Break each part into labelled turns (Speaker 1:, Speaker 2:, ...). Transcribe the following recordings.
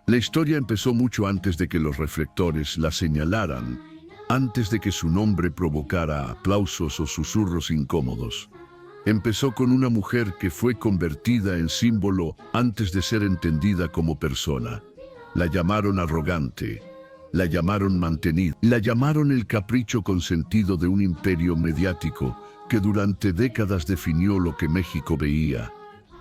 Speaker 1: La historia empezó mucho antes de que los reflectores la señalaran, antes de que su nombre provocara aplausos o susurros incómodos. Empezó con una mujer que fue convertida en símbolo antes de ser entendida como persona. La llamaron arrogante, la llamaron mantenida, la llamaron el capricho consentido de un imperio mediático que durante décadas definió lo que México veía,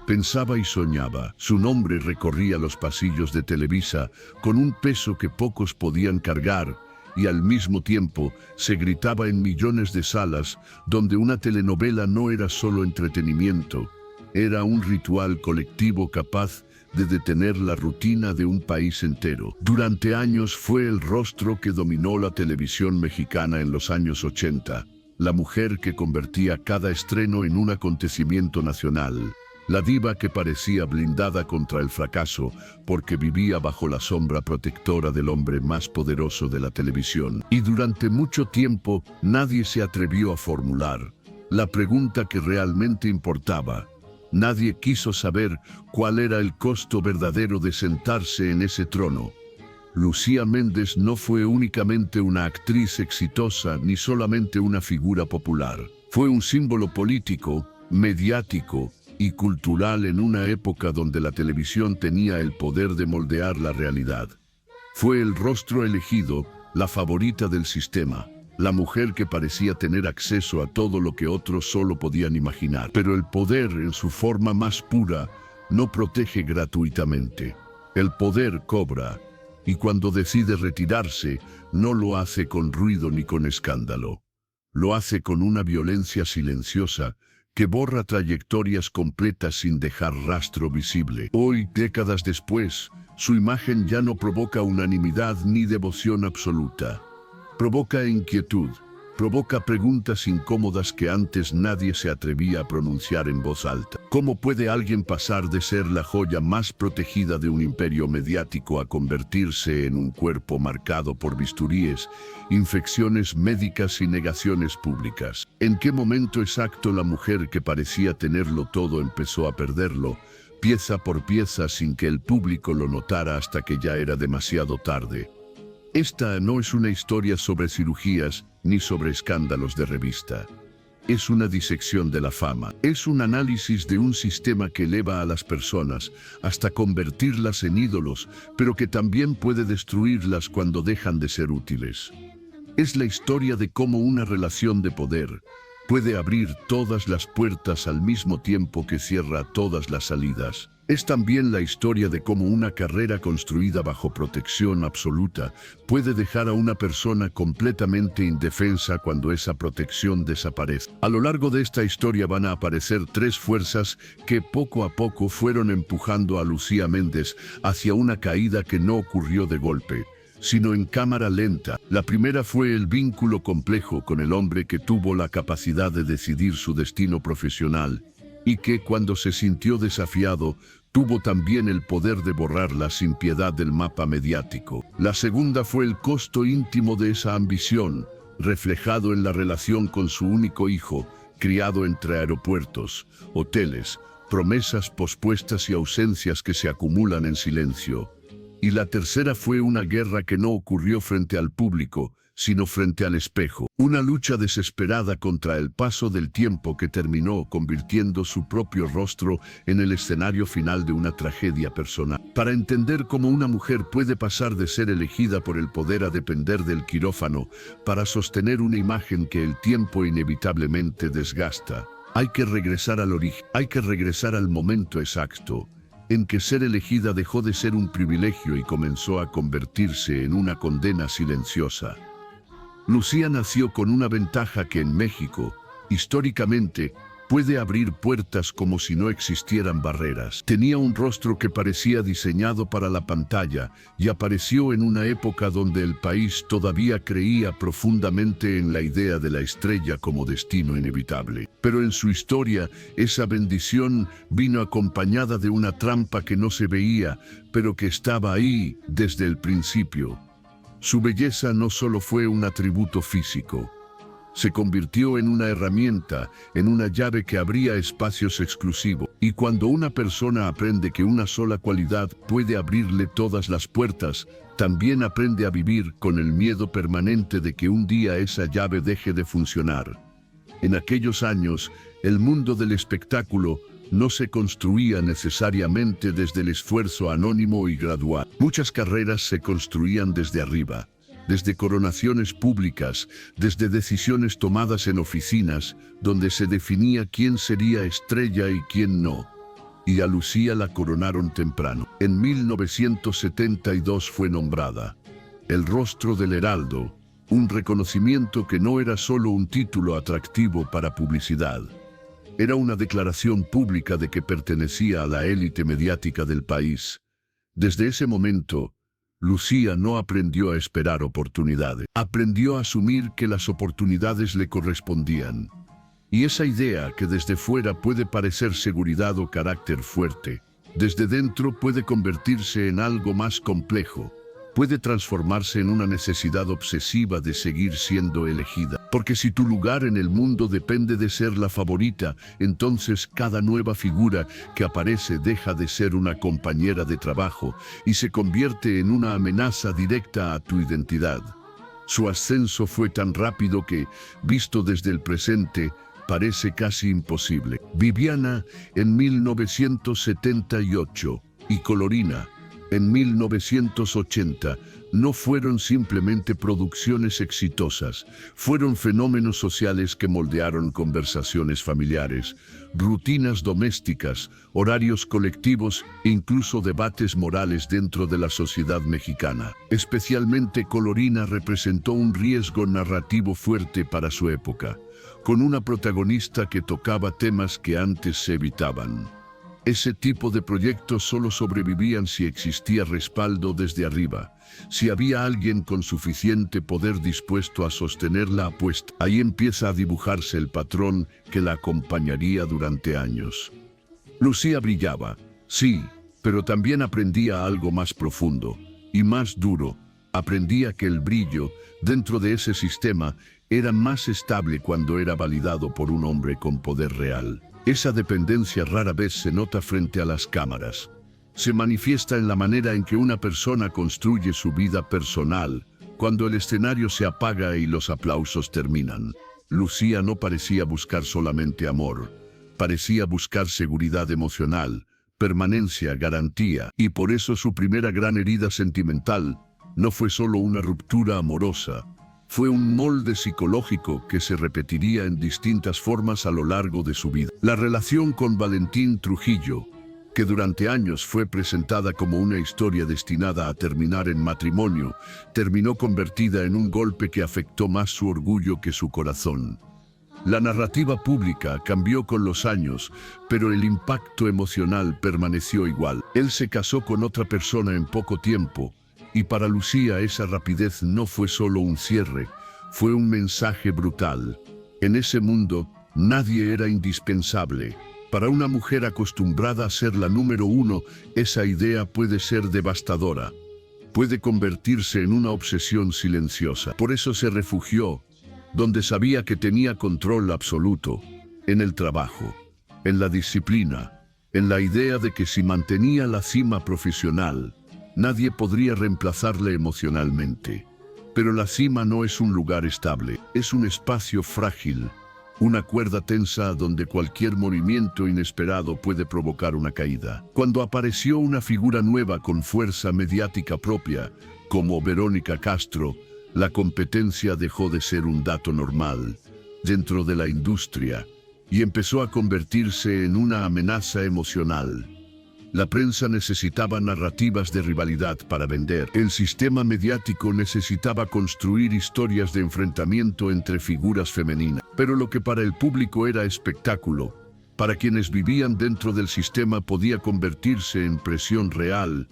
Speaker 1: pensaba y soñaba. Su nombre recorría los pasillos de Televisa con un peso que pocos podían cargar, y al mismo tiempo se gritaba en millones de salas donde una telenovela no era solo entretenimiento, era un ritual colectivo capaz de detener la rutina de un país entero. Durante años fue el rostro que dominó la televisión mexicana en los años 80, la mujer que convertía cada estreno en un acontecimiento nacional. La diva que parecía blindada contra el fracaso porque vivía bajo la sombra protectora del hombre más poderoso de la televisión. Y durante mucho tiempo nadie se atrevió a formular la pregunta que realmente importaba. Nadie quiso saber cuál era el costo verdadero de sentarse en ese trono. Lucía Méndez no fue únicamente una actriz exitosa ni solamente una figura popular. Fue un símbolo político, mediático y cultural en una época donde la televisión tenía el poder de moldear la realidad. Fue el rostro elegido, la favorita del sistema, la mujer que parecía tener acceso a todo lo que otros solo podían imaginar. Pero el poder, en su forma más pura, no protege gratuitamente. El poder cobra, y cuando decide retirarse, no lo hace con ruido ni con escándalo. Lo hace con una violencia silenciosa que borra trayectorias completas sin dejar rastro visible. Hoy, décadas después, su imagen ya no provoca unanimidad ni devoción absoluta. Provoca inquietud, provoca preguntas incómodas que antes nadie se atrevía a pronunciar en voz alta. ¿Cómo puede alguien pasar de ser la joya más protegida de un imperio mediático a convertirse en un cuerpo marcado por bisturíes, infecciones médicas y negaciones públicas? ¿En qué momento exacto la mujer que parecía tenerlo todo empezó a perderlo, pieza por pieza sin que el público lo notara hasta que ya era demasiado tarde? Esta no es una historia sobre cirugías ni sobre escándalos de revista. Es una disección de la fama. Es un análisis de un sistema que eleva a las personas hasta convertirlas en ídolos, pero que también puede destruirlas cuando dejan de ser útiles. Es la historia de cómo una relación de poder puede abrir todas las puertas al mismo tiempo que cierra todas las salidas. Es también la historia de cómo una carrera construida bajo protección absoluta puede dejar a una persona completamente indefensa cuando esa protección desaparece. A lo largo de esta historia van a aparecer tres fuerzas que poco a poco fueron empujando a Lucía Méndez hacia una caída que no ocurrió de golpe, sino en cámara lenta. La primera fue el vínculo complejo con el hombre que tuvo la capacidad de decidir su destino profesional y que, cuando se sintió desafiado, tuvo también el poder de borrarla sin piedad del mapa mediático. La segunda fue el costo íntimo de esa ambición, reflejado en la relación con su único hijo, criado entre aeropuertos, hoteles, promesas pospuestas y ausencias que se acumulan en silencio. Y la tercera fue una guerra que no ocurrió frente al público, sino frente al espejo. Una lucha desesperada contra el paso del tiempo que terminó convirtiendo su propio rostro en el escenario final de una tragedia personal. Para entender cómo una mujer puede pasar de ser elegida por el poder a depender del quirófano para sostener una imagen que el tiempo inevitablemente desgasta, hay que regresar al origen, hay que regresar al momento exacto en que ser elegida dejó de ser un privilegio y comenzó a convertirse en una condena silenciosa. Lucía nació con una ventaja que en México, históricamente, puede abrir puertas como si no existieran barreras. Tenía un rostro que parecía diseñado para la pantalla y apareció en una época donde el país todavía creía profundamente en la idea de la estrella como destino inevitable. Pero en su historia, esa bendición vino acompañada de una trampa que no se veía, pero que estaba ahí desde el principio. Su belleza no solo fue un atributo físico, Se convirtió en una herramienta, en una llave que abría espacios exclusivos. Y cuando una persona aprende que una sola cualidad puede abrirle todas las puertas, también aprende a vivir con el miedo permanente de que un día esa llave deje de funcionar. En aquellos años, el mundo del espectáculo no se construía necesariamente desde el esfuerzo anónimo y gradual. Muchas carreras se construían desde arriba, desde coronaciones públicas, desde decisiones tomadas en oficinas, donde se definía quién sería estrella y quién no. Y a Lucía la coronaron temprano. En 1972 fue nombrada el rostro del Heraldo, un reconocimiento que no era solo un título atractivo para publicidad. Era una declaración pública de que pertenecía a la élite mediática del país. Desde ese momento, Lucía no aprendió a esperar oportunidades. Aprendió a asumir que las oportunidades le correspondían. Y esa idea que desde fuera puede parecer seguridad o carácter fuerte, desde dentro puede convertirse en algo más complejo. Puede transformarse en una necesidad obsesiva de seguir siendo elegida. Porque si tu lugar en el mundo depende de ser la favorita, entonces cada nueva figura que aparece deja de ser una compañera de trabajo y se convierte en una amenaza directa a tu identidad. Su ascenso fue tan rápido que, visto desde el presente, parece casi imposible. Viviana en 1978 y Colorina en 1980 no fueron simplemente producciones exitosas, fueron fenómenos sociales que moldearon conversaciones familiares, rutinas domésticas, horarios colectivos e incluso debates morales dentro de la sociedad mexicana. Especialmente Colorina representó un riesgo narrativo fuerte para su época, con una protagonista que tocaba temas que antes se evitaban. Ese tipo de proyectos solo sobrevivían si existía respaldo desde arriba, si había alguien con suficiente poder dispuesto a sostener la apuesta. Ahí empieza a dibujarse el patrón que la acompañaría durante años. Lucía brillaba, sí, pero también aprendía algo más profundo y más duro. Aprendía que el brillo, dentro de ese sistema, era más estable cuando era validado por un hombre con poder real. Esa dependencia rara vez se nota frente a las cámaras. Se manifiesta en la manera en que una persona construye su vida personal, cuando el escenario se apaga y los aplausos terminan. Lucía no parecía buscar solamente amor, parecía buscar seguridad emocional, permanencia, garantía, y por eso su primera gran herida sentimental no fue solo una ruptura amorosa. Fue un molde psicológico que se repetiría en distintas formas a lo largo de su vida. La relación con Valentín Trujillo, que durante años fue presentada como una historia destinada a terminar en matrimonio, terminó convertida en un golpe que afectó más su orgullo que su corazón. La narrativa pública cambió con los años, pero el impacto emocional permaneció igual. Él se casó con otra persona en poco tiempo, y para Lucía esa rapidez no fue solo un cierre, fue un mensaje brutal. En ese mundo, nadie era indispensable. Para una mujer acostumbrada a ser la número uno, esa idea puede ser devastadora. Puede convertirse en una obsesión silenciosa. Por eso se refugió, donde sabía que tenía control absoluto, en el trabajo, en la disciplina, en la idea de que si mantenía la cima profesional, nadie podría reemplazarle emocionalmente. Pero la cima no es un lugar estable, es un espacio frágil, una cuerda tensa donde cualquier movimiento inesperado puede provocar una caída. Cuando apareció una figura nueva con fuerza mediática propia, como Verónica Castro, la competencia dejó de ser un dato normal dentro de la industria y empezó a convertirse en una amenaza emocional. La prensa necesitaba narrativas de rivalidad para vender. El sistema mediático necesitaba construir historias de enfrentamiento entre figuras femeninas. Pero lo que para el público era espectáculo, para quienes vivían dentro del sistema podía convertirse en presión real,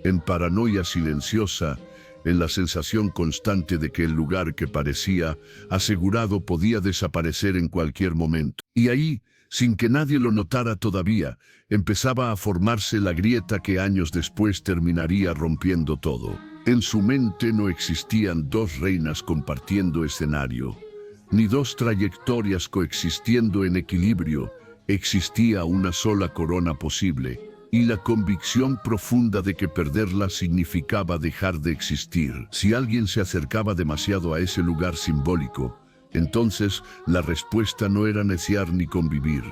Speaker 1: en paranoia silenciosa, en la sensación constante de que el lugar que parecía asegurado podía desaparecer en cualquier momento. Y ahí, sin que nadie lo notara todavía, empezaba a formarse la grieta que años después terminaría rompiendo todo. En su mente no existían dos reinas compartiendo escenario. ni dos trayectorias coexistiendo en equilibrio. Existía una sola corona posible, y la convicción profunda de que perderla significaba dejar de existir. Si alguien se acercaba demasiado a ese lugar simbólico, entonces la respuesta no era neciar ni convivir,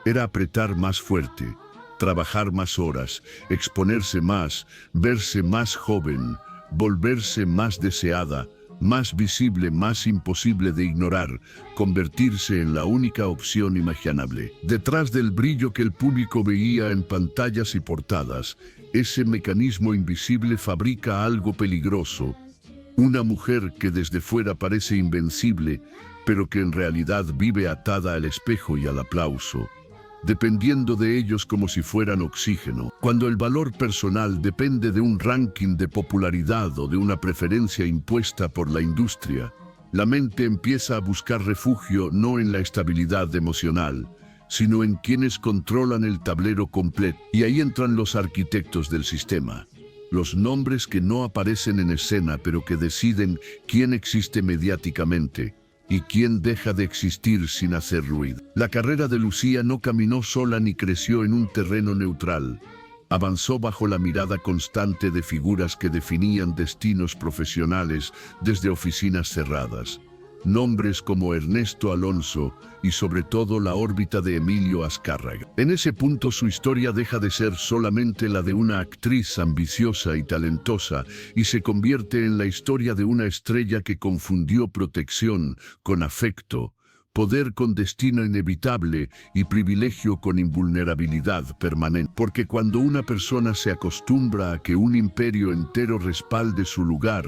Speaker 1: era apretar más fuerte, trabajar más horas, exponerse más, verse más joven, volverse más deseada, más visible, más imposible de ignorar, convertirse en la única opción imaginable. Detrás del brillo que el público veía en pantallas y portadas, ese mecanismo invisible fabrica algo peligroso. Una mujer que desde fuera parece invencible, pero que en realidad vive atada al espejo y al aplauso, dependiendo de ellos como si fueran oxígeno. Cuando el valor personal depende de un ranking de popularidad o de una preferencia impuesta por la industria, la mente empieza a buscar refugio no en la estabilidad emocional, sino en quienes controlan el tablero completo. Y ahí entran los arquitectos del sistema, los nombres que no aparecen en escena pero que deciden quién existe mediáticamente y quién deja de existir sin hacer ruido. La carrera de Lucía no caminó sola ni creció en un terreno neutral. Avanzó bajo la mirada constante de figuras que definían destinos profesionales desde oficinas cerradas. Nombres como Ernesto Alonso y sobre todo la órbita de Emilio Azcárraga. En ese punto su historia deja de ser solamente la de una actriz ambiciosa y talentosa y se convierte en la historia de una estrella que confundió protección con afecto, poder con destino inevitable y privilegio con invulnerabilidad permanente. Porque cuando una persona se acostumbra a que un imperio entero respalde su lugar,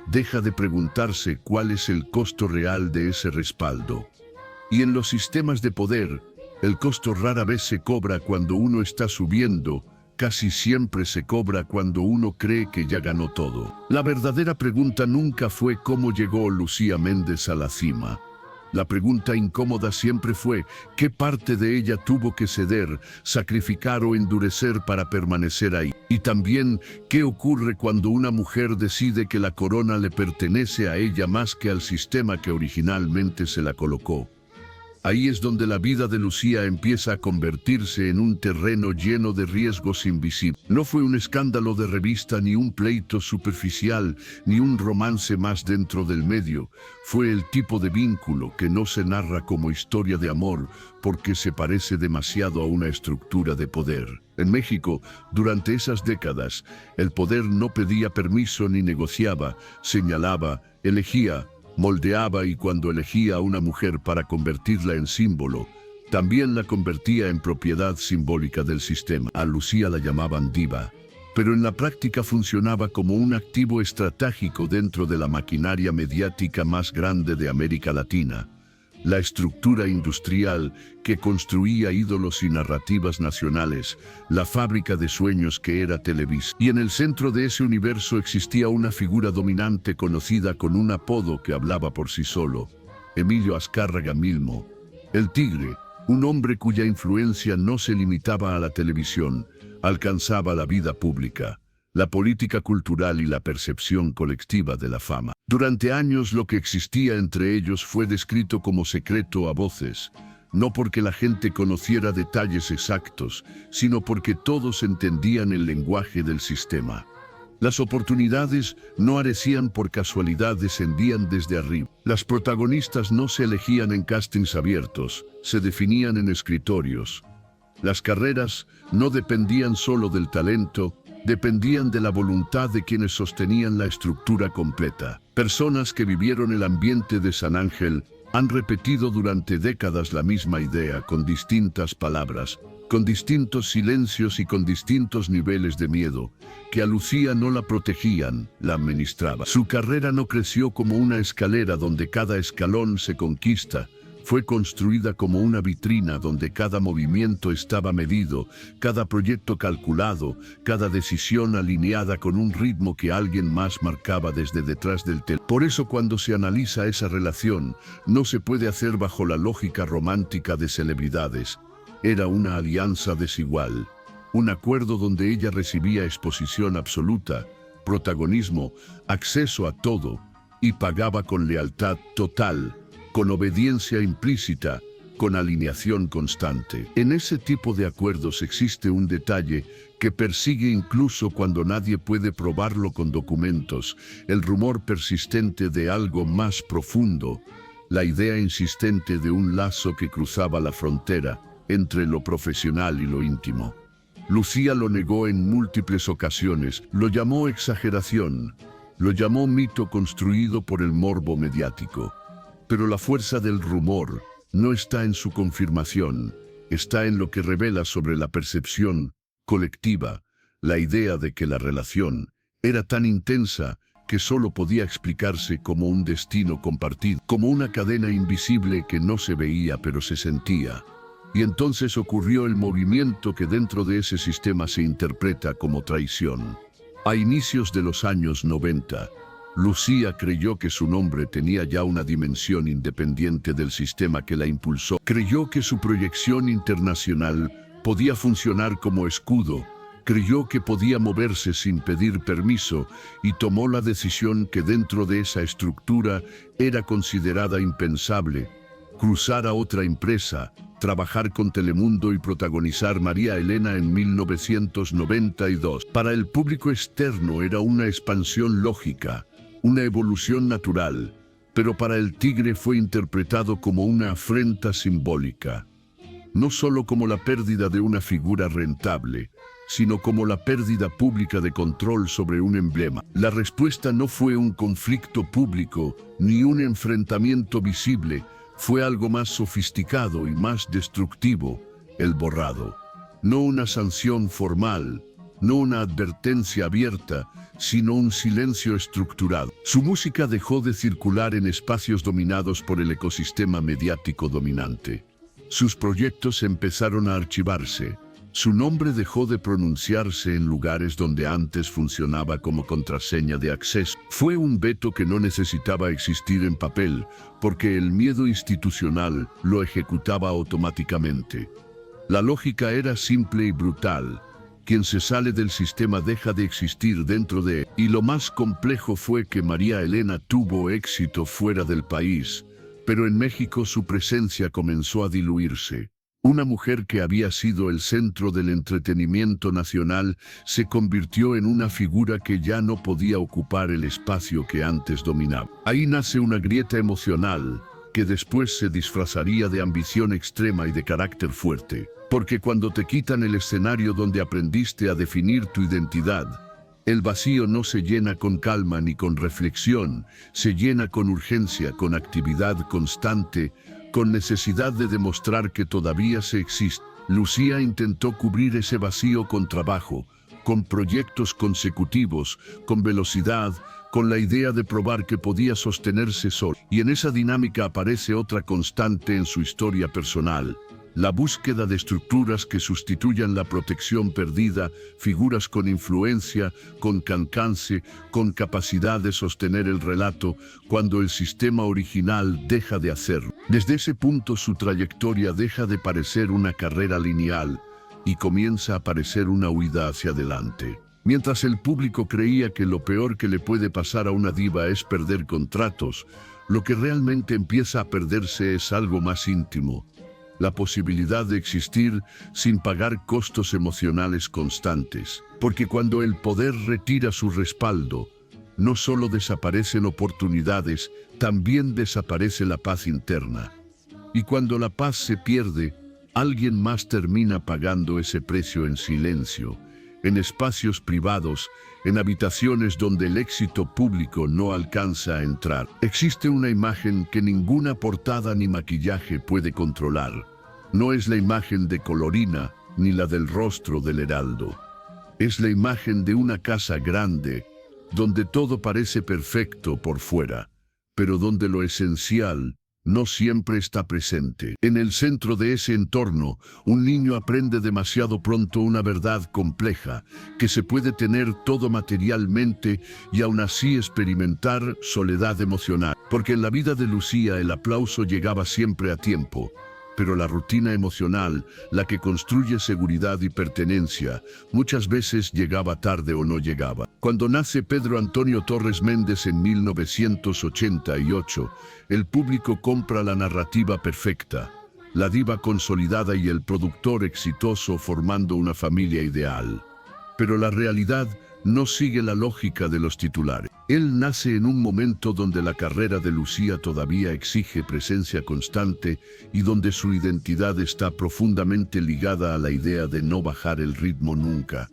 Speaker 1: deja de preguntarse cuál es el costo real de ese respaldo. Y en los sistemas de poder, el costo rara vez se cobra cuando uno está subiendo, casi siempre se cobra cuando uno cree que ya ganó todo. La verdadera pregunta nunca fue cómo llegó Lucía Méndez a la cima. La pregunta incómoda siempre fue qué parte de ella tuvo que ceder, sacrificar o endurecer para permanecer ahí. Y también qué ocurre cuando una mujer decide que la corona le pertenece a ella más que al sistema que originalmente se la colocó. Ahí es donde la vida de Lucía empieza a convertirse en un terreno lleno de riesgos invisibles. No fue un escándalo de revista, ni un pleito superficial, ni un romance más dentro del medio. Fue el tipo de vínculo que no se narra como historia de amor porque se parece demasiado a una estructura de poder. En México, durante esas décadas, el poder no pedía permiso ni negociaba, señalaba, elegía, moldeaba y cuando elegía a una mujer para convertirla en símbolo, también la convertía en propiedad simbólica del sistema. A Lucía la llamaban diva, pero en la práctica funcionaba como un activo estratégico dentro de la maquinaria mediática más grande de América Latina, la estructura industrial que construía ídolos y narrativas nacionales, la fábrica de sueños que era Televisa. Y en el centro de ese universo existía una figura dominante conocida con un apodo que hablaba por sí solo: Emilio Azcárraga Milmo, el Tigre, un hombre cuya influencia no se limitaba a la televisión, alcanzaba la vida pública, la política cultural y la percepción colectiva de la fama. Durante años lo que existía entre ellos fue descrito como secreto a voces, no porque la gente conociera detalles exactos, sino porque todos entendían el lenguaje del sistema. Las oportunidades no aparecían por casualidad, descendían desde arriba. Las protagonistas no se elegían en castings abiertos, se definían en escritorios. Las carreras no dependían solo del talento, dependían de la voluntad de quienes sostenían la estructura completa. Personas que vivieron el ambiente de San Ángel han repetido durante décadas la misma idea con distintas palabras, con distintos silencios y con distintos niveles de miedo, que a Lucía no la protegían, la administraban. Su carrera no creció como una escalera donde cada escalón se conquista. Fue construida como una vitrina donde cada movimiento estaba medido, cada proyecto calculado, cada decisión alineada con un ritmo que alguien más marcaba desde detrás del telón. Por eso cuando se analiza esa relación, no se puede hacer bajo la lógica romántica de celebridades. Era una alianza desigual, un acuerdo donde ella recibía exposición absoluta, protagonismo, acceso a todo, y pagaba con lealtad total. con obediencia implícita, con alineación constante. En ese tipo de acuerdos existe un detalle que persigue incluso cuando nadie puede probarlo con documentos, el rumor persistente de algo más profundo, la idea insistente de un lazo que cruzaba la frontera entre lo profesional y lo íntimo. Lucía lo negó en múltiples ocasiones, lo llamó exageración, lo llamó mito construido por el morbo mediático. Pero la fuerza del rumor no está en su confirmación, está en lo que revela sobre la percepción colectiva, la idea de que la relación era tan intensa que solo podía explicarse como un destino compartido, como una cadena invisible que no se veía pero se sentía. Y entonces ocurrió el movimiento que dentro de ese sistema se interpreta como traición. A inicios de los años 90, Lucía creyó que su nombre tenía ya una dimensión independiente del sistema que la impulsó. Creyó que su proyección internacional podía funcionar como escudo, creyó que podía moverse sin pedir permiso y tomó la decisión que dentro de esa estructura era considerada impensable: cruzar a otra empresa, trabajar con Telemundo y protagonizar María Elena en 1992. Para el público externo era una expansión lógica, una evolución natural, pero para el tigre fue interpretado como una afrenta simbólica. No solo como la pérdida de una figura rentable, sino como la pérdida pública de control sobre un emblema. La respuesta no fue un conflicto público, ni un enfrentamiento visible, fue algo más sofisticado y más destructivo: el borrado. No una sanción formal, no una advertencia abierta, sino un silencio estructurado. Su música dejó de circular en espacios dominados por el ecosistema mediático dominante. Sus proyectos empezaron a archivarse. Su nombre dejó de pronunciarse en lugares donde antes funcionaba como contraseña de acceso. Fue un veto que no necesitaba existir en papel, porque el miedo institucional lo ejecutaba automáticamente. La lógica era simple y brutal: quien se sale del sistema deja de existir dentro de él. Y lo más complejo fue que María Elena tuvo éxito fuera del país, pero en México su presencia comenzó a diluirse. Una mujer que había sido el centro del entretenimiento nacional se convirtió en una figura que ya no podía ocupar el espacio que antes dominaba. Ahí nace una grieta emocional que después se disfrazaría de ambición extrema y de carácter fuerte. Porque cuando te quitan el escenario donde aprendiste a definir tu identidad, el vacío no se llena con calma ni con reflexión, se llena con urgencia, con actividad constante, con necesidad de demostrar que todavía se existe. Lucía intentó cubrir ese vacío con trabajo, con proyectos consecutivos, con velocidad, con la idea de probar que podía sostenerse sola. Y en esa dinámica aparece otra constante en su historia personal: la búsqueda de estructuras que sustituyan la protección perdida, figuras con influencia, con alcance, con capacidad de sostener el relato cuando el sistema original deja de hacerlo. Desde ese punto su trayectoria deja de parecer una carrera lineal y comienza a parecer una huida hacia adelante. Mientras el público creía que lo peor que le puede pasar a una diva es perder contratos, lo que realmente empieza a perderse es algo más íntimo: la posibilidad de existir sin pagar costos emocionales constantes. Porque cuando el poder retira su respaldo, no solo desaparecen oportunidades, también desaparece la paz interna. Y cuando la paz se pierde, alguien más termina pagando ese precio en silencio, en espacios privados, en habitaciones donde el éxito público no alcanza a entrar. Existe una imagen que ninguna portada ni maquillaje puede controlar. No es la imagen de Colorina ni la del rostro del Heraldo. Es la imagen de una casa grande, donde todo parece perfecto por fuera, pero donde lo esencial no siempre está presente. En el centro de ese entorno, un niño aprende demasiado pronto una verdad compleja: que se puede tener todo materialmente y aún así experimentar soledad emocional. Porque en la vida de Lucía el aplauso llegaba siempre a tiempo, Pero la rutina emocional, la que construye seguridad y pertenencia, muchas veces llegaba tarde o no llegaba. Cuando nace Pedro Antonio Torres Méndez en 1988, el público compra la narrativa perfecta, la diva consolidada y el productor exitoso formando una familia ideal. Pero la realidad no sigue la lógica de los titulares. Él nace en un momento donde la carrera de Lucía todavía exige presencia constante y donde su identidad está profundamente ligada a la idea de no bajar el ritmo nunca.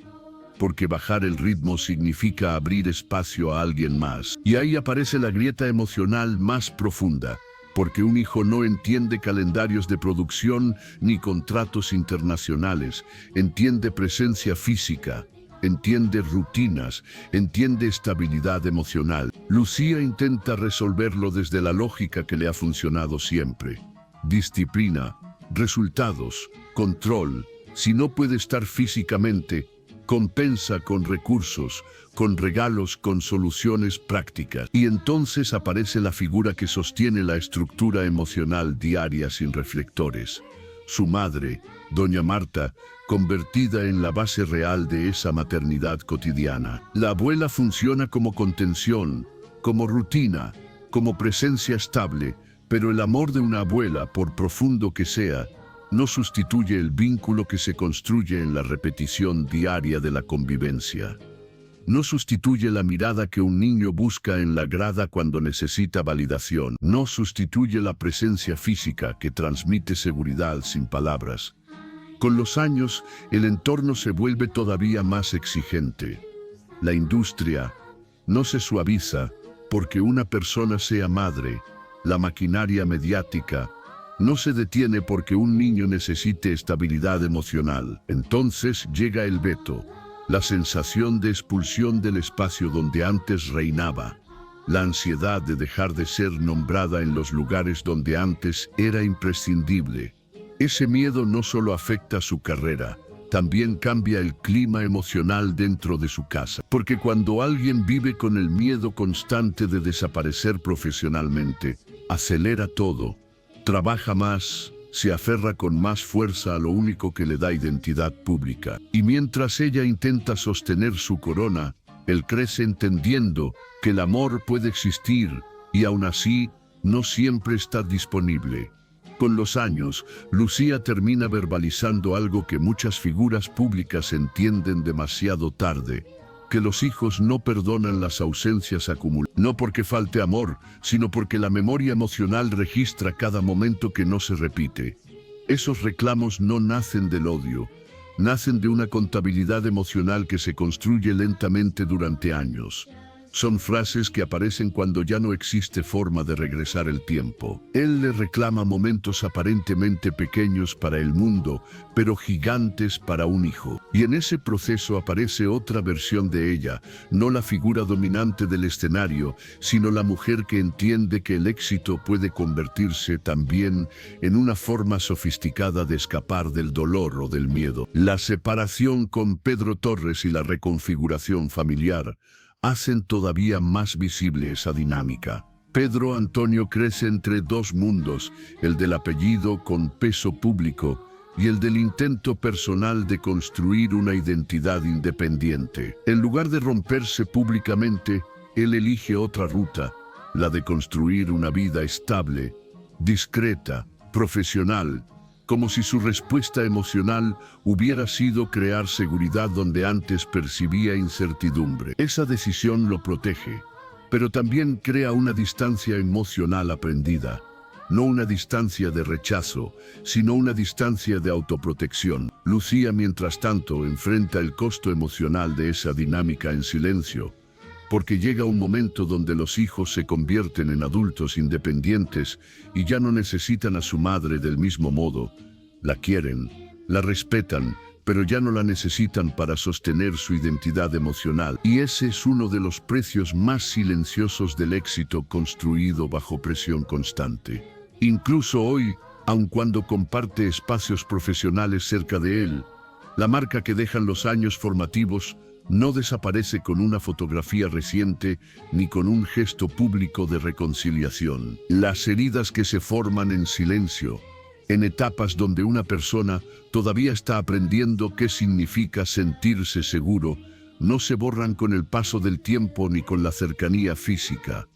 Speaker 1: Porque bajar el ritmo significa abrir espacio a alguien más. Y ahí aparece la grieta emocional más profunda, porque un hijo no entiende calendarios de producción ni contratos internacionales, entiende presencia física, entiende rutinas, entiende estabilidad emocional. Lucía intenta resolverlo desde la lógica que le ha funcionado siempre. Disciplina, resultados, control. Si no puede estar físicamente, compensa con recursos, con regalos, con soluciones prácticas. Y entonces aparece la figura que sostiene la estructura emocional diaria sin reflectores. Su madre, doña Marta, convertida en la base real de esa maternidad cotidiana. La abuela funciona como contención, como rutina, como presencia estable, pero el amor de una abuela, por profundo que sea, no sustituye el vínculo que se construye en la repetición diaria de la convivencia. No sustituye la mirada que un niño busca en la grada cuando necesita validación. No sustituye la presencia física que transmite seguridad sin palabras. Con los años, el entorno se vuelve todavía más exigente. La industria no se suaviza porque una persona sea madre. La maquinaria mediática no se detiene porque un niño necesite estabilidad emocional. Entonces llega el veto, la sensación de expulsión del espacio donde antes reinaba, la ansiedad de dejar de ser nombrada en los lugares donde antes era imprescindible. Ese miedo no solo afecta su carrera, también cambia el clima emocional dentro de su casa. Porque cuando alguien vive con el miedo constante de desaparecer profesionalmente, acelera todo, trabaja más, se aferra con más fuerza a lo único que le da identidad pública. Y mientras ella intenta sostener su corona, él crece entendiendo que el amor puede existir y aún así no siempre está disponible. Con los años, Lucía termina verbalizando algo que muchas figuras públicas entienden demasiado tarde, que los hijos no perdonan las ausencias acumuladas. No porque falte amor, sino porque la memoria emocional registra cada momento que no se repite. Esos reclamos no nacen del odio, nacen de una contabilidad emocional que se construye lentamente durante años. Son frases que aparecen cuando ya no existe forma de regresar el tiempo. Él le reclama momentos aparentemente pequeños para el mundo, pero gigantes para un hijo. Y en ese proceso aparece otra versión de ella, no la figura dominante del escenario, sino la mujer que entiende que el éxito puede convertirse también en una forma sofisticada de escapar del dolor o del miedo. La separación con Pedro Torres y la reconfiguración familiar hacen todavía más visible esa dinámica. Pedro Antonio crece entre dos mundos, el del apellido con peso público y el del intento personal de construir una identidad independiente. En lugar de romperse públicamente, él elige otra ruta, la de construir una vida estable, discreta, profesional, como si su respuesta emocional hubiera sido crear seguridad donde antes percibía incertidumbre. Esa decisión lo protege, pero también crea una distancia emocional aprendida. No una distancia de rechazo, sino una distancia de autoprotección. Lucía, mientras tanto, enfrenta el costo emocional de esa dinámica en silencio, porque llega un momento donde los hijos se convierten en adultos independientes y ya no necesitan a su madre del mismo modo. La quieren, la respetan, pero ya no la necesitan para sostener su identidad emocional. Y ese es uno de los precios más silenciosos del éxito construido bajo presión constante. Incluso hoy, aun cuando comparte espacios profesionales cerca de él, la marca que dejan los años formativos no desaparece con una fotografía reciente ni con un gesto público de reconciliación. Las heridas que se forman en silencio en etapas donde una persona todavía está aprendiendo qué significa sentirse seguro, no se borran con el paso del tiempo ni con la cercanía física.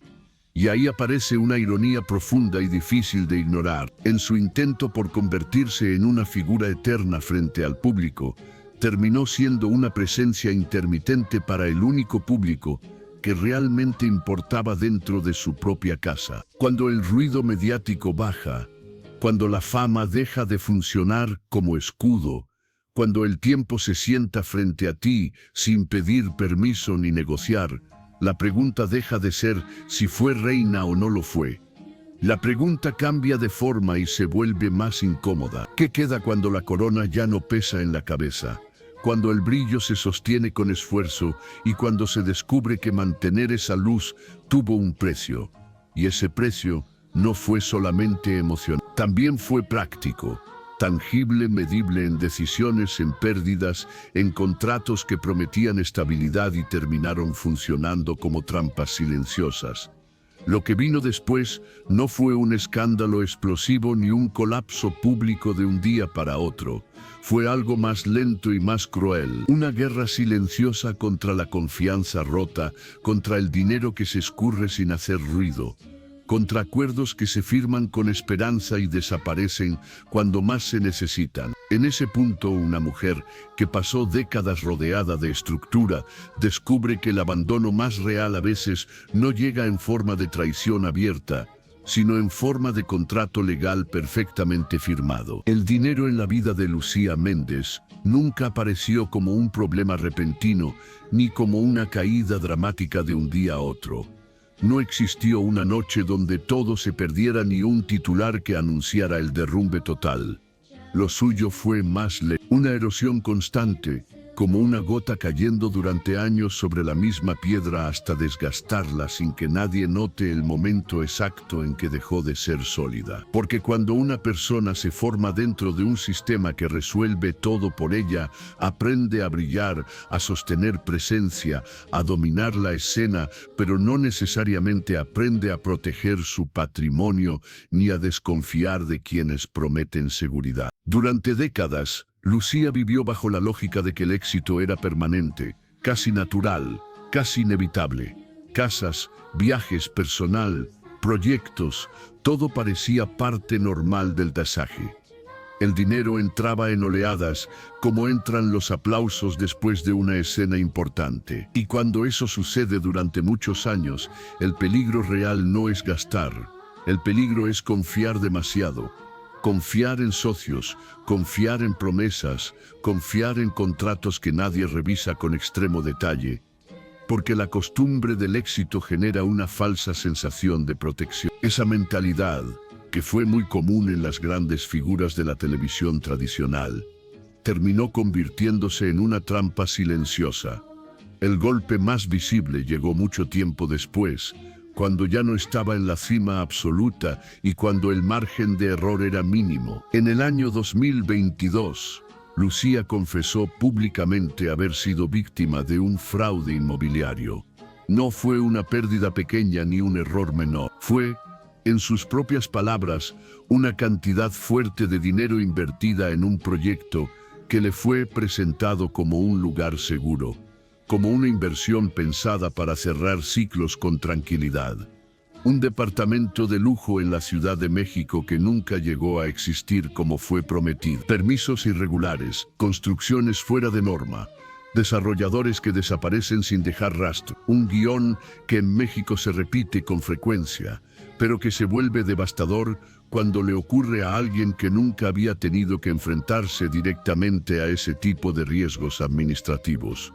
Speaker 1: Y ahí aparece una ironía profunda y difícil de ignorar. En su intento por convertirse en una figura eterna frente al público, terminó siendo una presencia intermitente para el único público que realmente importaba dentro de su propia casa. Cuando el ruido mediático baja, cuando la fama deja de funcionar como escudo, cuando el tiempo se sienta frente a ti sin pedir permiso ni negociar, la pregunta deja de ser si fue reina o no lo fue. La pregunta cambia de forma y se vuelve más incómoda. ¿Qué queda cuando la corona ya no pesa en la cabeza? Cuando el brillo se sostiene con esfuerzo y cuando se descubre que mantener esa luz tuvo un precio. Y ese precio no fue solamente emocional, también fue práctico, tangible, medible en decisiones, en pérdidas, en contratos que prometían estabilidad y terminaron funcionando como trampas silenciosas. Lo que vino después no fue un escándalo explosivo ni un colapso público de un día para otro. Fue algo más lento y más cruel. Una guerra silenciosa contra la confianza rota, contra el dinero que se escurre sin hacer ruido, contra acuerdos que se firman con esperanza y desaparecen cuando más se necesitan. En ese punto, una mujer que pasó décadas rodeada de estructura descubre que el abandono más real a veces no llega en forma de traición abierta, sino en forma de contrato legal perfectamente firmado. El dinero en la vida de Lucía Méndez nunca apareció como un problema repentino ni como una caída dramática de un día a otro. No existió una noche donde todo se perdiera ni un titular que anunciara el derrumbe total. Lo suyo fue más una erosión constante, como una gota cayendo durante años sobre la misma piedra hasta desgastarla sin que nadie note el momento exacto en que dejó de ser sólida. Porque cuando una persona se forma dentro de un sistema que resuelve todo por ella, aprende a brillar, a sostener presencia, a dominar la escena, pero no necesariamente aprende a proteger su patrimonio ni a desconfiar de quienes prometen seguridad. Durante décadas, Lucía vivió bajo la lógica de que el éxito era permanente, casi natural, casi inevitable. Casas, viajes, personal, proyectos, todo parecía parte normal del pasaje. El dinero entraba en oleadas, como entran los aplausos después de una escena importante. Y cuando eso sucede durante muchos años, el peligro real no es gastar, el peligro es confiar demasiado. Confiar en socios, confiar en promesas, confiar en contratos que nadie revisa con extremo detalle, porque la costumbre del éxito genera una falsa sensación de protección. Esa mentalidad, que fue muy común en las grandes figuras de la televisión tradicional, terminó convirtiéndose en una trampa silenciosa. El golpe más visible llegó mucho tiempo después, cuando ya no estaba en la cima absoluta y cuando el margen de error era mínimo. En el año 2022, Lucía confesó públicamente haber sido víctima de un fraude inmobiliario. No fue una pérdida pequeña ni un error menor. Fue, en sus propias palabras, una cantidad fuerte de dinero invertida en un proyecto que le fue presentado como un lugar seguro, como una inversión pensada para cerrar ciclos con tranquilidad. Un departamento de lujo en la Ciudad de México que nunca llegó a existir como fue prometido. Permisos irregulares, construcciones fuera de norma, desarrolladores que desaparecen sin dejar rastro. Un guión que en México se repite con frecuencia, pero que se vuelve devastador cuando le ocurre a alguien que nunca había tenido que enfrentarse directamente a ese tipo de riesgos administrativos.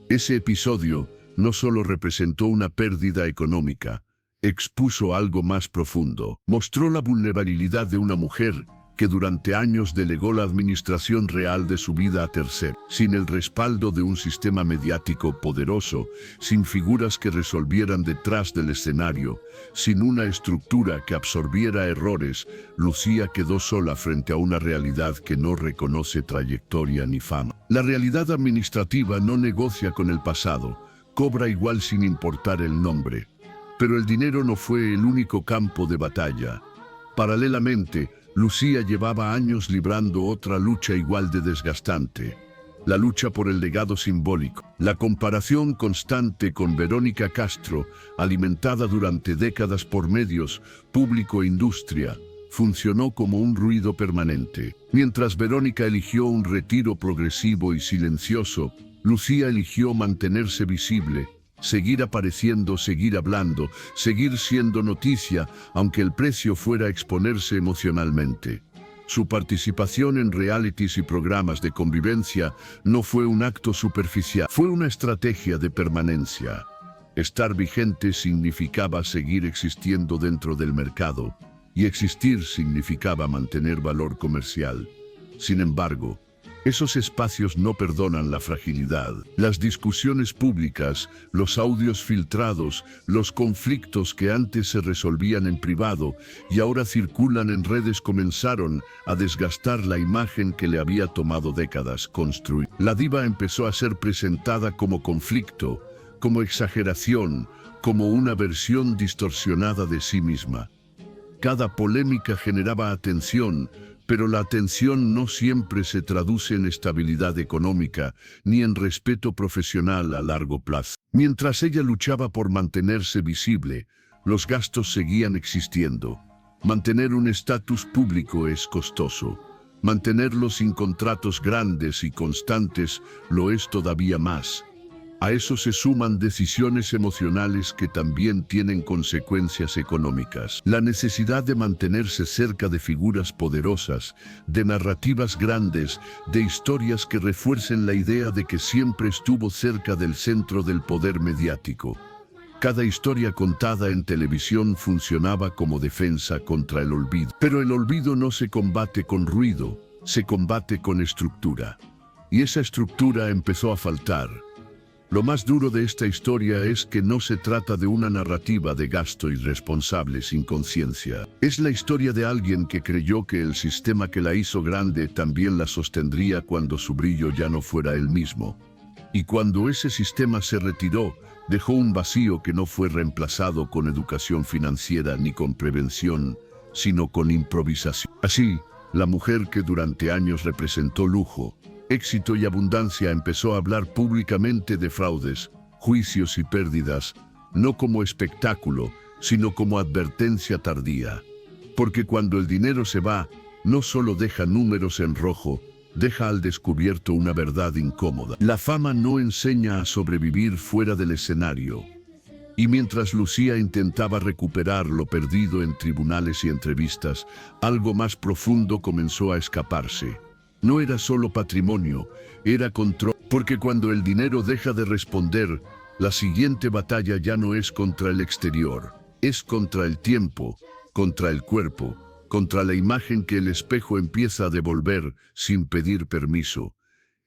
Speaker 1: Ese episodio no solo representó una pérdida económica, expuso algo más profundo. Mostró la vulnerabilidad de una mujer que durante años delegó la administración real de su vida a terceros, sin el respaldo de un sistema mediático poderoso, sin figuras que resolvieran detrás del escenario, sin una estructura que absorbiera errores. Lucía quedó sola frente a una realidad que no reconoce trayectoria ni fama. La realidad administrativa no negocia con el pasado, cobra igual sin importar el nombre. Pero el dinero no fue el único campo de batalla. Paralelamente, Lucía llevaba años librando otra lucha igual de desgastante. La lucha por el legado simbólico. La comparación constante con Verónica Castro, alimentada durante décadas por medios, público e industria, funcionó como un ruido permanente. Mientras Verónica eligió un retiro progresivo y silencioso, Lucía eligió mantenerse visible, seguir apareciendo, seguir hablando, seguir siendo noticia, aunque el precio fuera exponerse emocionalmente. Su participación en realities y programas de convivencia no fue un acto superficial, fue una estrategia de permanencia. Estar vigente significaba seguir existiendo dentro del mercado, y existir significaba mantener valor comercial. Sin embargo, esos espacios no perdonan la fragilidad. Las discusiones públicas, los audios filtrados, los conflictos que antes se resolvían en privado y ahora circulan en redes comenzaron a desgastar la imagen que le había tomado décadas construir. La diva empezó a ser presentada como conflicto, como exageración, como una versión distorsionada de sí misma. Cada polémica generaba atención, pero la atención no siempre se traduce en estabilidad económica ni en respeto profesional a largo plazo. Mientras ella luchaba por mantenerse visible, los gastos seguían existiendo. Mantener un estatus público es costoso. Mantenerlo sin contratos grandes y constantes lo es todavía más. A eso se suman decisiones emocionales que también tienen consecuencias económicas. La necesidad de mantenerse cerca de figuras poderosas, de narrativas grandes, de historias que refuercen la idea de que siempre estuvo cerca del centro del poder mediático. Cada historia contada en televisión funcionaba como defensa contra el olvido. Pero el olvido no se combate con ruido, se combate con estructura. Y esa estructura empezó a faltar. Lo más duro de esta historia es que no se trata de una narrativa de gasto irresponsable sin conciencia. Es la historia de alguien que creyó que el sistema que la hizo grande también la sostendría cuando su brillo ya no fuera el mismo. Y cuando ese sistema se retiró, dejó un vacío que no fue reemplazado con educación financiera ni con prevención, sino con improvisación. Así, la mujer que durante años representó lujo, éxito y abundancia empezó a hablar públicamente de fraudes, juicios y pérdidas, no como espectáculo, sino como advertencia tardía. Porque cuando el dinero se va, no solo deja números en rojo, deja al descubierto una verdad incómoda. La fama no enseña a sobrevivir fuera del escenario. Y mientras Lucía intentaba recuperar lo perdido en tribunales y entrevistas, algo más profundo comenzó a escaparse. No era solo patrimonio, era control. Porque cuando el dinero deja de responder, la siguiente batalla ya no es contra el exterior, es contra el tiempo, contra el cuerpo, contra la imagen que el espejo empieza a devolver sin pedir permiso.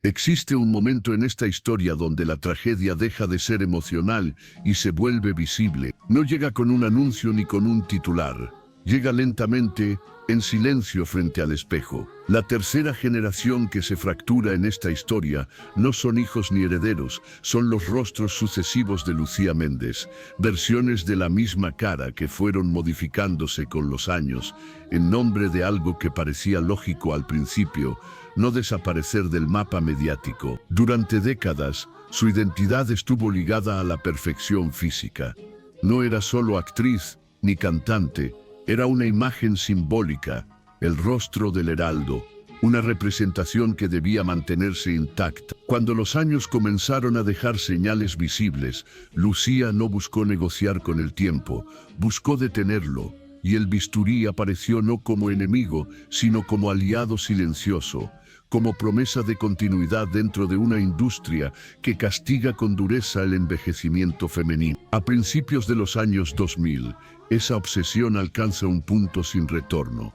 Speaker 1: Existe un momento en esta historia donde la tragedia deja de ser emocional y se vuelve visible. No llega con un anuncio ni con un titular. Llega lentamente, en silencio frente al espejo. La tercera generación que se fractura en esta historia no son hijos ni herederos, son los rostros sucesivos de Lucía Méndez, versiones de la misma cara que fueron modificándose con los años, en nombre de algo que parecía lógico al principio, no desaparecer del mapa mediático. Durante décadas, su identidad estuvo ligada a la perfección física. No era solo actriz ni cantante, era una imagen simbólica, el rostro del heraldo, una representación que debía mantenerse intacta. Cuando los años comenzaron a dejar señales visibles, Lucía no buscó negociar con el tiempo, buscó detenerlo, y el bisturí apareció no como enemigo, sino como aliado silencioso, como promesa de continuidad dentro de una industria que castiga con dureza el envejecimiento femenino. A principios de los años 2000, esa obsesión alcanza un punto sin retorno.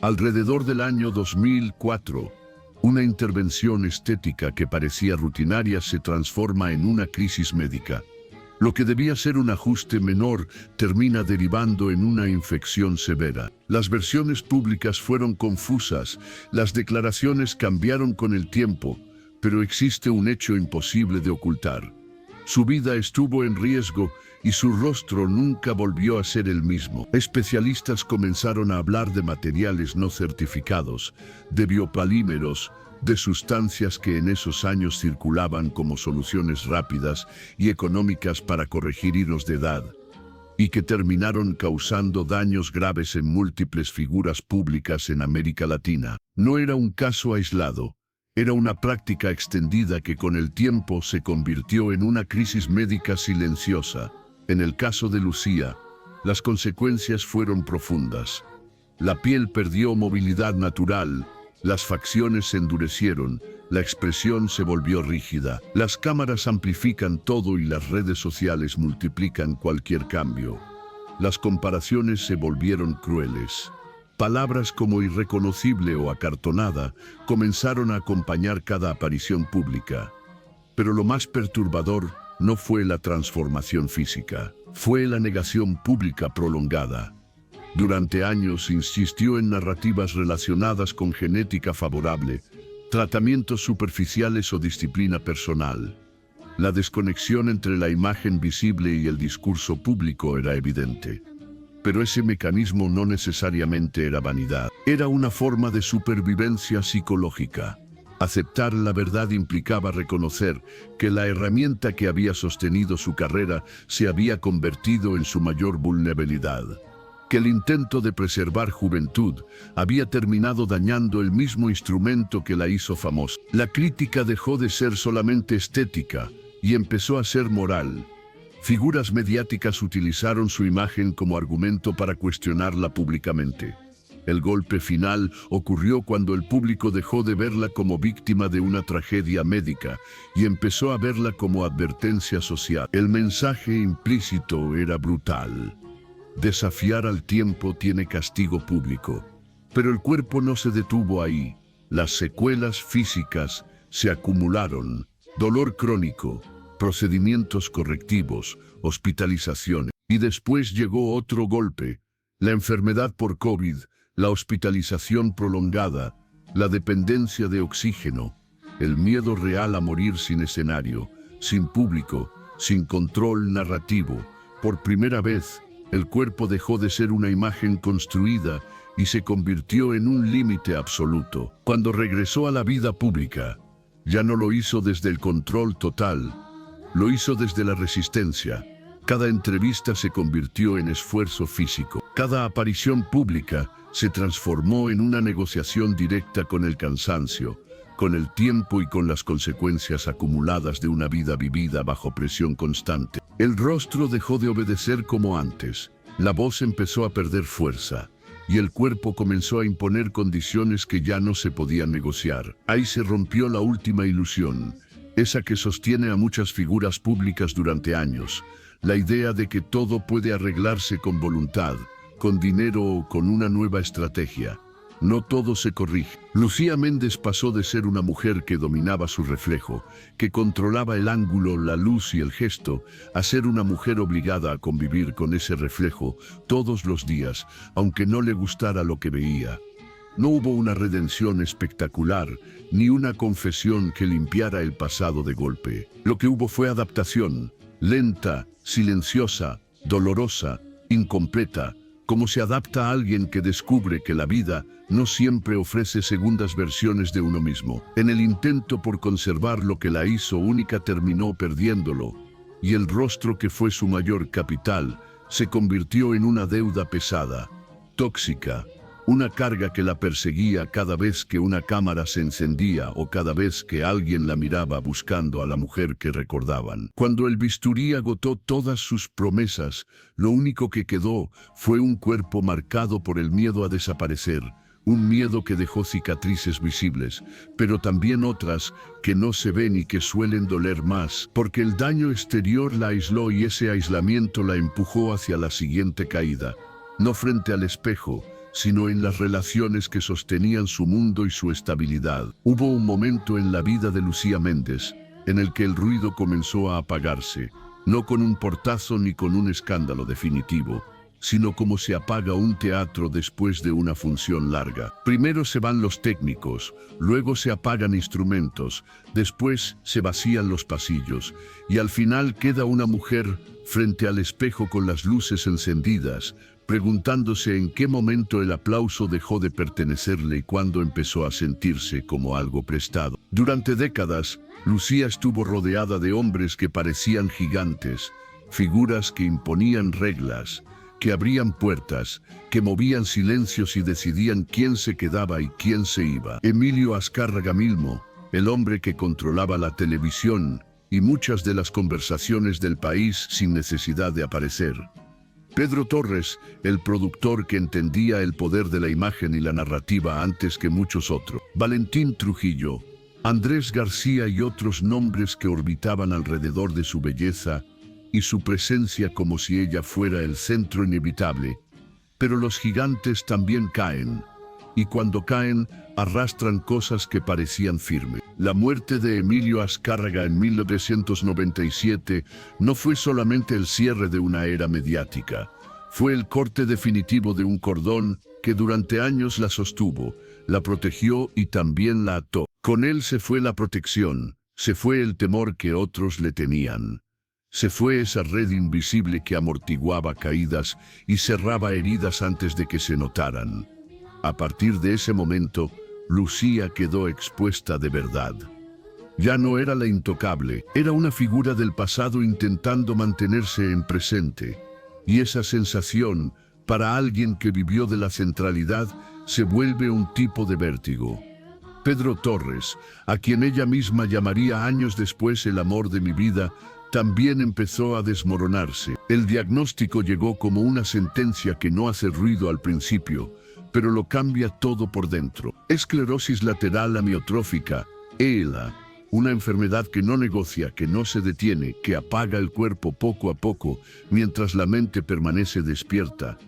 Speaker 1: Alrededor del año 2004, una intervención estética que parecía rutinaria se transforma en una crisis médica. Lo que debía ser un ajuste menor termina derivando en una infección severa. Las versiones públicas fueron confusas, las declaraciones cambiaron con el tiempo, pero existe un hecho imposible de ocultar. Su vida estuvo en riesgo y su rostro nunca volvió a ser el mismo. Especialistas comenzaron a hablar de materiales no certificados, de biopolímeros, de sustancias que en esos años circulaban como soluciones rápidas y económicas para corregir hilos de edad, y que terminaron causando daños graves en múltiples figuras públicas en América Latina. No era un caso aislado, era una práctica extendida que con el tiempo se convirtió en una crisis médica silenciosa. En el caso de Lucía, las consecuencias fueron profundas. La piel perdió movilidad natural, las facciones se endurecieron, la expresión se volvió rígida. Las cámaras amplifican todo y las redes sociales multiplican cualquier cambio. Las comparaciones se volvieron crueles. Palabras como irreconocible o acartonada comenzaron a acompañar cada aparición pública. Pero lo más perturbador no fue la transformación física, fue la negación pública prolongada. Durante años insistió en narrativas relacionadas con genética favorable, tratamientos superficiales o disciplina personal. La desconexión entre la imagen visible y el discurso público era evidente. Pero ese mecanismo no necesariamente era vanidad. Era una forma de supervivencia psicológica. Aceptar la verdad implicaba reconocer que la herramienta que había sostenido su carrera se había convertido en su mayor vulnerabilidad. Que el intento de preservar juventud había terminado dañando el mismo instrumento que la hizo famosa. La crítica dejó de ser solamente estética y empezó a ser moral. Figuras mediáticas utilizaron su imagen como argumento para cuestionarla públicamente. El golpe final ocurrió cuando el público dejó de verla como víctima de una tragedia médica y empezó a verla como advertencia social. El mensaje implícito era brutal. Desafiar al tiempo tiene castigo público. Pero el cuerpo no se detuvo ahí. Las secuelas físicas se acumularon. Dolor crónico, procedimientos correctivos, hospitalizaciones. Y después llegó otro golpe. La enfermedad por COVID, la hospitalización prolongada, la dependencia de oxígeno, el miedo real a morir sin escenario, sin público, sin control narrativo. Por primera vez, el cuerpo dejó de ser una imagen construida y se convirtió en un límite absoluto. Cuando regresó a la vida pública, ya no lo hizo desde el control total, lo hizo desde la resistencia. Cada entrevista se convirtió en esfuerzo físico. Cada aparición pública se transformó en una negociación directa con el cansancio, con el tiempo y con las consecuencias acumuladas de una vida vivida bajo presión constante. El rostro dejó de obedecer como antes, la voz empezó a perder fuerza, y el cuerpo comenzó a imponer condiciones que ya no se podían negociar. Ahí se rompió la última ilusión, esa que sostiene a muchas figuras públicas durante años, la idea de que todo puede arreglarse con voluntad, con dinero o con una nueva estrategia. No todo se corrige. Lucía Méndez pasó de ser una mujer que dominaba su reflejo, que controlaba el ángulo, la luz y el gesto, a ser una mujer obligada a convivir con ese reflejo todos los días, aunque no le gustara lo que veía. No hubo una redención espectacular, ni una confesión que limpiara el pasado de golpe. Lo que hubo fue adaptación, lenta, silenciosa, dolorosa, incompleta, como se adapta a alguien que descubre que la vida no siempre ofrece segundas versiones de uno mismo. En el intento por conservar lo que la hizo única terminó perdiéndolo, y el rostro que fue su mayor capital se convirtió en una deuda pesada, tóxica, una carga que la perseguía cada vez que una cámara se encendía o cada vez que alguien la miraba buscando a la mujer que recordaban. Cuando el bisturí agotó todas sus promesas, lo único que quedó fue un cuerpo marcado por el miedo a desaparecer, un miedo que dejó cicatrices visibles, pero también otras que no se ven y que suelen doler más, porque el daño exterior la aisló y ese aislamiento la empujó hacia la siguiente caída, no frente al espejo, sino en las relaciones que sostenían su mundo y su estabilidad. Hubo un momento en la vida de Lucía Méndez en el que el ruido comenzó a apagarse, no con un portazo ni con un escándalo definitivo, sino como se apaga un teatro después de una función larga. Primero se van los técnicos, luego se apagan instrumentos, después se vacían los pasillos, y al final queda una mujer frente al espejo con las luces encendidas, preguntándose en qué momento el aplauso dejó de pertenecerle y cuándo empezó a sentirse como algo prestado. Durante décadas, Lucía estuvo rodeada de hombres que parecían gigantes, figuras que imponían reglas, que abrían puertas, que movían silencios y decidían quién se quedaba y quién se iba. Emilio Azcárraga Milmo, el hombre que controlaba la televisión y muchas de las conversaciones del país sin necesidad de aparecer. Pedro Torres, el productor que entendía el poder de la imagen y la narrativa antes que muchos otros. Valentín Trujillo, Andrés García y otros nombres que orbitaban alrededor de su belleza y su presencia como si ella fuera el centro inevitable. Pero los gigantes también caen, y cuando caen, arrastran cosas que parecían firmes. La muerte de Emilio Azcárraga en 1997 no fue solamente el cierre de una era mediática, fue el corte definitivo de un cordón que durante años la sostuvo, la protegió y también la ató. Con él se fue la protección, se fue el temor que otros le tenían. Se fue esa red invisible que amortiguaba caídas y cerraba heridas antes de que se notaran. A partir de ese momento, Lucía quedó expuesta de verdad. Ya no era la intocable, era una figura del pasado intentando mantenerse en presente. Y esa sensación, para alguien que vivió de la centralidad, se vuelve un tipo de vértigo. Pedro Torres, a quien ella misma llamaría años después el amor de mi vida, también empezó a desmoronarse. El diagnóstico llegó como una sentencia que no hace ruido al principio, pero lo cambia todo por dentro. Esclerosis lateral amiotrófica, ELA, una enfermedad que no negocia, que no se detiene, que apaga el cuerpo poco a poco, mientras la mente permanece despierta,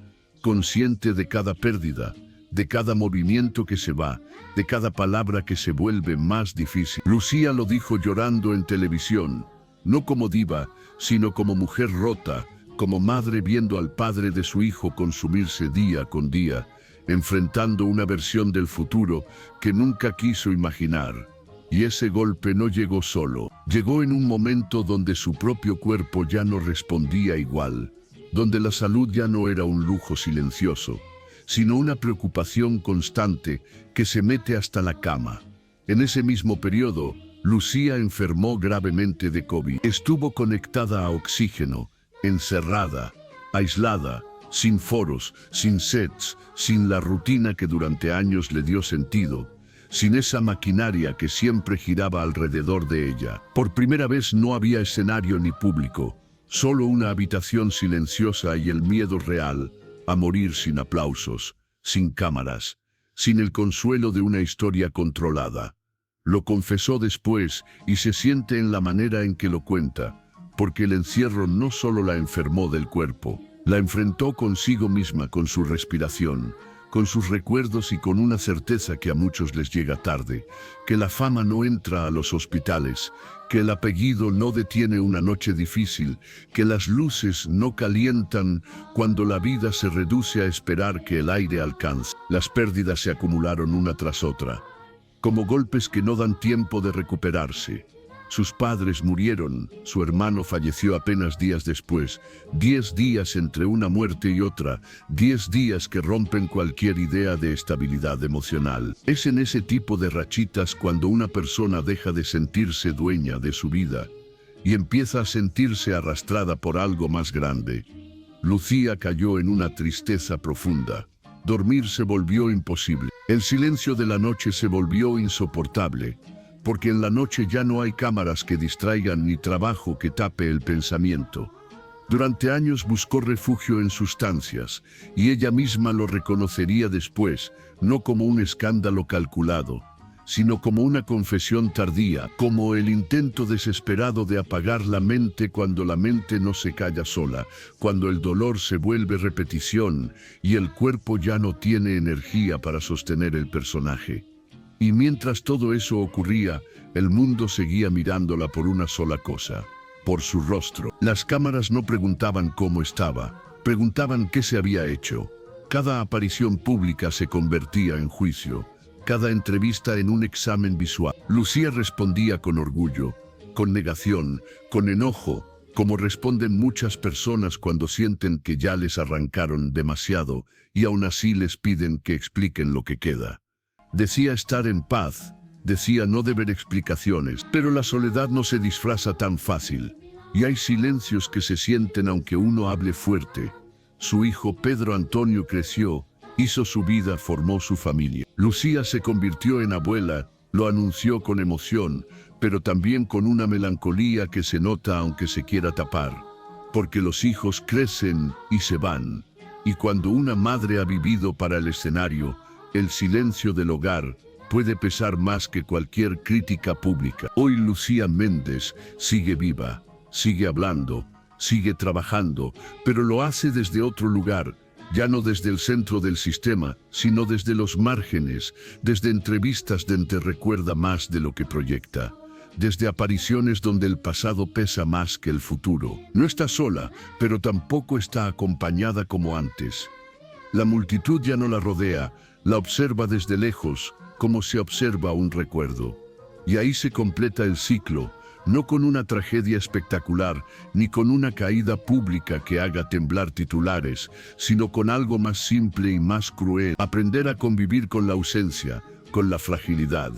Speaker 1: consciente de cada pérdida, de cada movimiento que se va, de cada palabra que se vuelve más difícil. Lucía lo dijo llorando en televisión, no como diva, sino como mujer rota, como madre viendo al padre de su hijo consumirse día con día, enfrentando una versión del futuro que nunca quiso imaginar. Y ese golpe no llegó solo, llegó en un momento donde su propio cuerpo ya no respondía igual, donde la salud ya no era un lujo silencioso, sino una preocupación constante que se mete hasta la cama. En ese mismo periodo, Lucía enfermó gravemente de COVID. Estuvo conectada a oxígeno, encerrada, aislada, sin foros, sin sets, sin la rutina que durante años le dio sentido, sin esa maquinaria que siempre giraba alrededor de ella. Por primera vez no había escenario ni público, solo una habitación silenciosa y el miedo real a morir sin aplausos, sin cámaras, sin el consuelo de una historia controlada. Lo confesó después y se siente en la manera en que lo cuenta, porque el encierro no solo la enfermó del cuerpo, la enfrentó consigo misma, con su respiración, con sus recuerdos y con una certeza que a muchos les llega tarde, que la fama no entra a los hospitales, que el apellido no detiene una noche difícil, que las luces no calientan cuando la vida se reduce a esperar que el aire alcance. Las pérdidas se acumularon una tras otra, como golpes que no dan tiempo de recuperarse. Sus padres murieron, su hermano falleció apenas días después, 10 días entre una muerte y otra, 10 días que rompen cualquier idea de estabilidad emocional. Es en ese tipo de rachitas cuando una persona deja de sentirse dueña de su vida y empieza a sentirse arrastrada por algo más grande. Lucía cayó en una tristeza profunda. Dormir se volvió imposible. El silencio de la noche se volvió insoportable, porque en la noche ya no hay cámaras que distraigan ni trabajo que tape el pensamiento. Durante años buscó refugio en sustancias, y ella misma lo reconocería después, no como un escándalo calculado, sino como una confesión tardía, como el intento desesperado de apagar la mente cuando la mente no se calla sola, cuando el dolor se vuelve repetición y el cuerpo ya no tiene energía para sostener el personaje. Y mientras todo eso ocurría, el mundo seguía mirándola por una sola cosa, por su rostro. Las cámaras no preguntaban cómo estaba, Preguntaban qué se había hecho. Cada aparición pública se convertía en juicio, cada entrevista en un examen visual. Lucía respondía con orgullo, con negación, con enojo, como responden muchas personas cuando sienten que ya les arrancaron demasiado y aún así les piden que expliquen lo que queda. Decía estar en paz, decía no deber explicaciones, pero la soledad no se disfraza tan fácil, y hay silencios que se sienten aunque uno hable fuerte. Su hijo Pedro Antonio creció, hizo su vida, formó su familia. Lucía se convirtió en abuela, lo anunció con emoción, pero también con una melancolía que se nota aunque se quiera tapar. Porque los hijos crecen y se van, y cuando una madre ha vivido para el escenario, el silencio del hogar puede pesar más que cualquier crítica pública. Hoy Lucía Méndez sigue viva, sigue hablando, sigue trabajando, pero lo hace desde otro lugar, ya no desde el centro del sistema, sino desde los márgenes, desde entrevistas donde recuerda más de lo que proyecta, desde apariciones donde el pasado pesa más que el futuro. No está sola, pero tampoco está acompañada como antes. La multitud ya no la rodea, la observa desde lejos, como se observa un recuerdo. Y ahí se completa el ciclo, no con una tragedia espectacular, ni con una caída pública que haga temblar titulares, sino con algo más simple y más cruel. Aprender a convivir con la ausencia, con la fragilidad,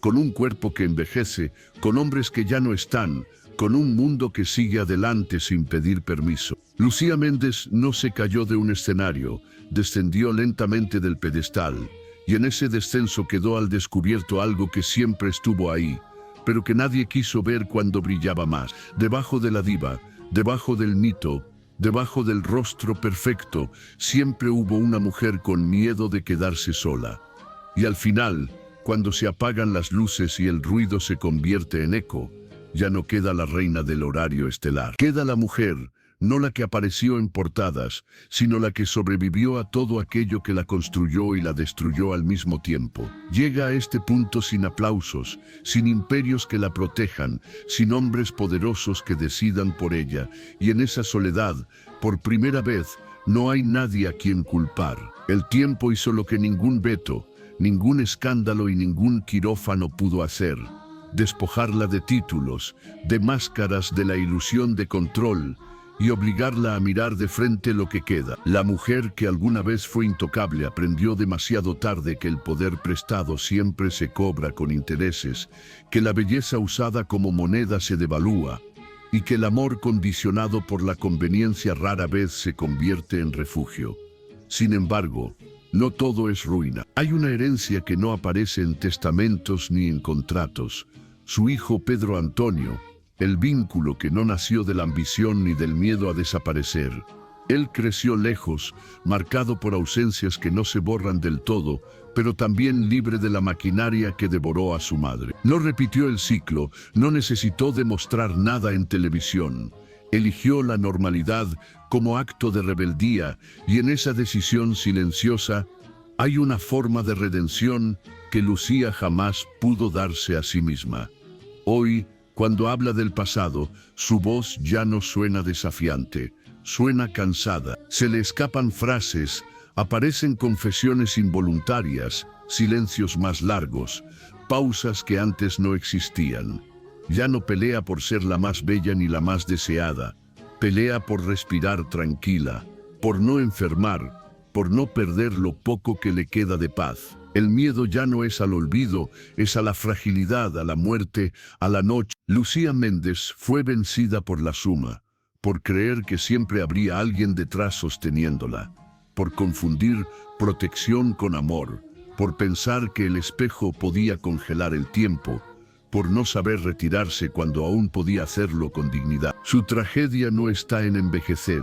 Speaker 1: con un cuerpo que envejece, con hombres que ya no están, con un mundo que sigue adelante sin pedir permiso. Lucía Méndez no se cayó de un escenario, descendió lentamente del pedestal, y en ese descenso quedó al descubierto algo que siempre estuvo ahí, pero que nadie quiso ver cuando brillaba más. Debajo de la diva, debajo del mito, debajo del rostro perfecto, siempre hubo una mujer con miedo de quedarse sola. Y al final, cuando se apagan las luces y el ruido se convierte en eco, ya no queda la reina del horario estelar. Queda la mujer, no la que apareció en portadas, sino la que sobrevivió a todo aquello que la construyó y la destruyó al mismo tiempo. Llega a este punto sin aplausos, sin imperios que la protejan, sin hombres poderosos que decidan por ella, y en esa soledad, por primera vez, no hay nadie a quien culpar. El tiempo hizo lo que ningún veto, ningún escándalo y ningún quirófano pudo hacer: despojarla de títulos, de máscaras, de la ilusión de control, y obligarla a mirar de frente lo que queda. La mujer que alguna vez fue intocable aprendió demasiado tarde que el poder prestado siempre se cobra con intereses, que la belleza usada como moneda se devalúa, y que el amor condicionado por la conveniencia rara vez se convierte en refugio. Sin embargo, no todo es ruina. Hay una herencia que no aparece en testamentos ni en contratos. Su hijo Pedro Antonio, el vínculo que no nació de la ambición ni del miedo a desaparecer. Él creció lejos, marcado por ausencias que no se borran del todo, pero también libre de la maquinaria que devoró a su madre. No repitió el ciclo, no necesitó demostrar nada en televisión. Eligió la normalidad como acto de rebeldía, y en esa decisión silenciosa hay una forma de redención que Lucía jamás pudo darse a sí misma. Hoy, cuando habla del pasado, su voz ya no suena desafiante, suena cansada. Se le escapan frases, aparecen confesiones involuntarias, silencios más largos, pausas que antes no existían. Ya no pelea por ser la más bella ni la más deseada, pelea por respirar tranquila, por no enfermar, por no perder lo poco que le queda de paz. El miedo ya no es al olvido, es a la fragilidad, a la muerte, a la noche. Lucía Méndez fue vencida por la suma, por creer que siempre habría alguien detrás sosteniéndola, por confundir protección con amor, por pensar que el espejo podía congelar el tiempo, por no saber retirarse cuando aún podía hacerlo con dignidad. Su tragedia no está en envejecer,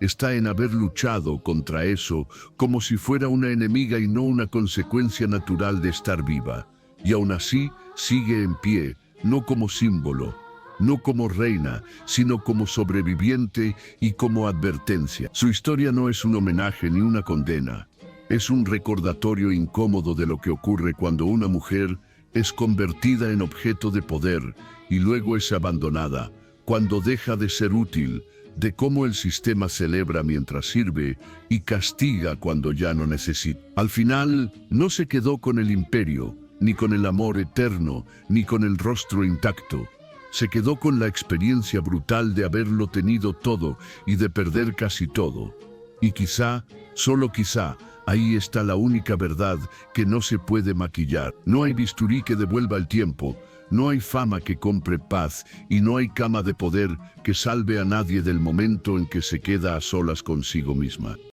Speaker 1: está en haber luchado contra eso como si fuera una enemiga y no una consecuencia natural de estar viva. Y aún así sigue en pie, no como símbolo, no como reina, sino como sobreviviente y como advertencia. Su historia no es un homenaje ni una condena. Es un recordatorio incómodo de lo que ocurre cuando una mujer es convertida en objeto de poder y luego es abandonada, cuando deja de ser útil, de cómo el sistema celebra mientras sirve y castiga cuando ya no necesita. Al final, no se quedó con el imperio, ni con el amor eterno, ni con el rostro intacto. Se quedó con la experiencia brutal de haberlo tenido todo y de perder casi todo. Y quizá, solo quizá, ahí está la única verdad que no se puede maquillar. No hay bisturí que devuelva el tiempo, no hay fama que compre paz y no hay cama de poder que salve a nadie del momento en que se queda a solas consigo misma.